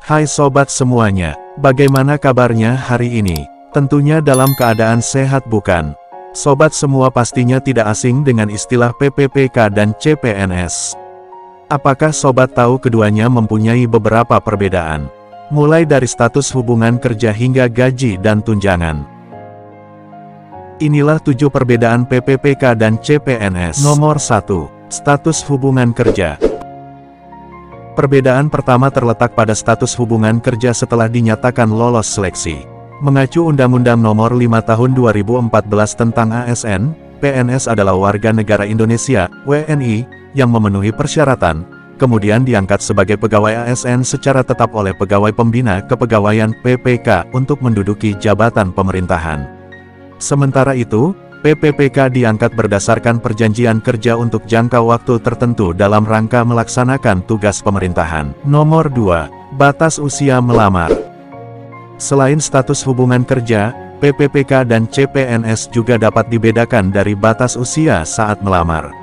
Hai sobat semuanya, bagaimana kabarnya hari ini? Tentunya dalam keadaan sehat bukan? Sobat semua pastinya tidak asing dengan istilah PPPK dan CPNS. Apakah sobat tahu keduanya mempunyai beberapa perbedaan? Mulai dari status hubungan kerja hingga gaji dan tunjangan. Inilah 7 perbedaan PPPK dan CPNS. Nomor 1. Status hubungan kerja. Perbedaan pertama terletak pada status hubungan kerja setelah dinyatakan lolos seleksi. Mengacu Undang-Undang Nomor 5 Tahun 2014 tentang ASN, PNS adalah warga negara Indonesia, WNI, yang memenuhi persyaratan, kemudian diangkat sebagai pegawai ASN secara tetap oleh Pegawai Pembina Kepegawaian (PPK) untuk menduduki jabatan pemerintahan. Sementara itu, PPPK diangkat berdasarkan perjanjian kerja untuk jangka waktu tertentu dalam rangka melaksanakan tugas pemerintahan. Nomor 2. Batas usia melamar. Selain status hubungan kerja, PPPK dan CPNS juga dapat dibedakan dari batas usia saat melamar.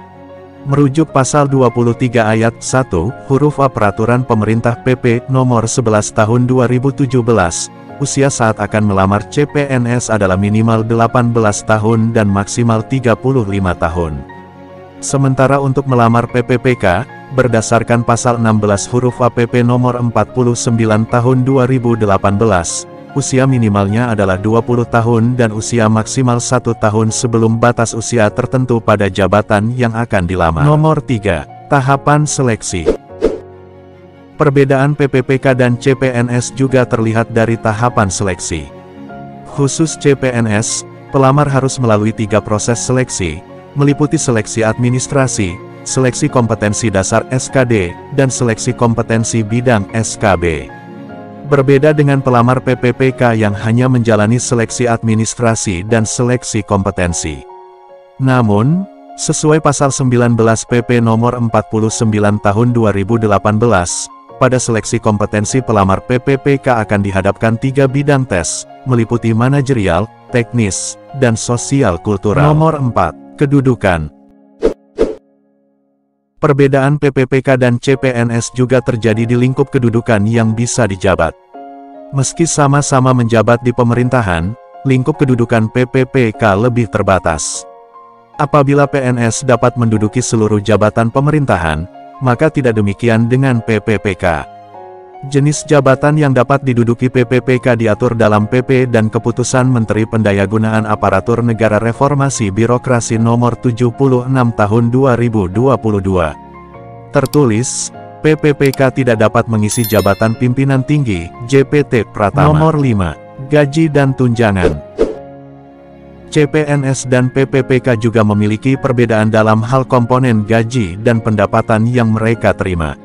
Merujuk pasal 23 ayat 1, huruf A Peraturan Pemerintah PP Nomor 11 Tahun 2017, usia saat akan melamar CPNS adalah minimal 18 tahun dan maksimal 35 tahun. Sementara untuk melamar PPPK, berdasarkan pasal 16 huruf A PP Nomor 49 Tahun 2018, usia minimalnya adalah 20 tahun dan usia maksimal 1 tahun sebelum batas usia tertentu pada jabatan yang akan dilamar. Nomor 3. Tahapan seleksi. Perbedaan PPPK dan CPNS juga terlihat dari tahapan seleksi. Khusus CPNS, pelamar harus melalui 3 proses seleksi, meliputi seleksi administrasi, seleksi kompetensi dasar SKD, dan seleksi kompetensi bidang SKB. Berbeda dengan pelamar PPPK yang hanya menjalani seleksi administrasi dan seleksi kompetensi. Namun, sesuai pasal 19 PP Nomor 49 Tahun 2018, pada seleksi kompetensi pelamar PPPK akan dihadapkan 3 bidang tes, meliputi manajerial, teknis, dan sosial kultural. Nomor 4. Kedudukan. Perbedaan PPPK dan CPNS juga terjadi di lingkup kedudukan yang bisa dijabat. Meski sama-sama menjabat di pemerintahan, lingkup kedudukan PPPK lebih terbatas. Apabila PNS dapat menduduki seluruh jabatan pemerintahan, maka tidak demikian dengan PPPK. Jenis jabatan yang dapat diduduki PPPK diatur dalam PP dan Keputusan Menteri Pendayagunaan Aparatur Negara Reformasi Birokrasi Nomor 76 Tahun 2022. Tertulis, PPPK tidak dapat mengisi jabatan pimpinan tinggi, JPT Pratama. Nomor 5. Gaji dan tunjangan. CPNS dan PPPK juga memiliki perbedaan dalam hal komponen gaji dan pendapatan yang mereka terima.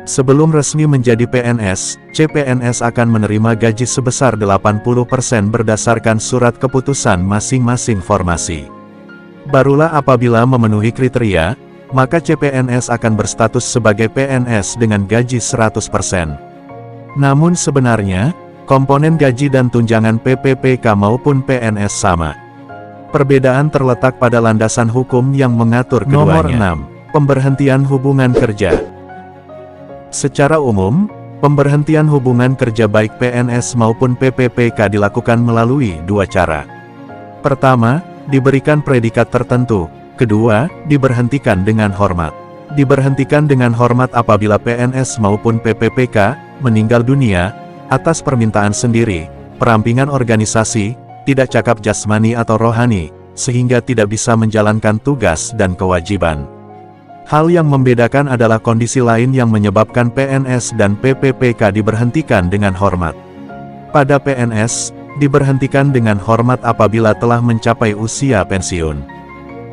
Sebelum resmi menjadi PNS, CPNS akan menerima gaji sebesar 80% berdasarkan surat keputusan masing-masing formasi. Barulah apabila memenuhi kriteria, maka CPNS akan berstatus sebagai PNS dengan gaji 100%. Namun sebenarnya, komponen gaji dan tunjangan PPPK maupun PNS sama. Perbedaan terletak pada landasan hukum yang mengatur keduanya. Nomor 6. Pemberhentian hubungan kerja. Secara umum, pemberhentian hubungan kerja baik PNS maupun PPPK dilakukan melalui 2 cara. Pertama, diberikan predikat tertentu. Kedua, diberhentikan dengan hormat. Diberhentikan dengan hormat apabila PNS maupun PPPK meninggal dunia, atas permintaan sendiri, perampingan organisasi, tidak cakap jasmani atau rohani, sehingga tidak bisa menjalankan tugas dan kewajiban. Hal yang membedakan adalah kondisi lain yang menyebabkan PNS dan PPPK diberhentikan dengan hormat. Pada PNS, diberhentikan dengan hormat apabila telah mencapai usia pensiun.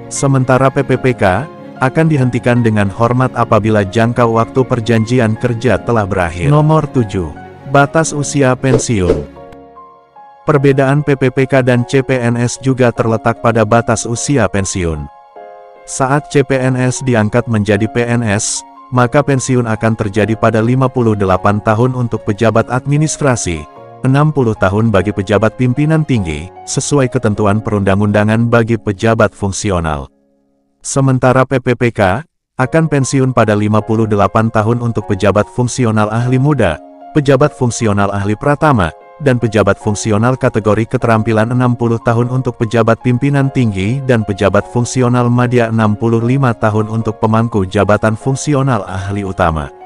Sementara PPPK, akan dihentikan dengan hormat apabila jangka waktu perjanjian kerja telah berakhir. Nomor 7. Batas usia pensiun. Perbedaan PPPK dan CPNS juga terletak pada batas usia pensiun. Saat CPNS diangkat menjadi PNS, maka pensiun akan terjadi pada 58 tahun untuk pejabat administrasi, 60 tahun bagi pejabat pimpinan tinggi, sesuai ketentuan perundang-undangan bagi pejabat fungsional. Sementara PPPK, akan pensiun pada 58 tahun untuk pejabat fungsional ahli muda, pejabat fungsional ahli pratama, dan pejabat fungsional kategori keterampilan 60 tahun untuk pejabat pimpinan tinggi dan pejabat fungsional madya 65 tahun untuk pemangku jabatan fungsional ahli utama.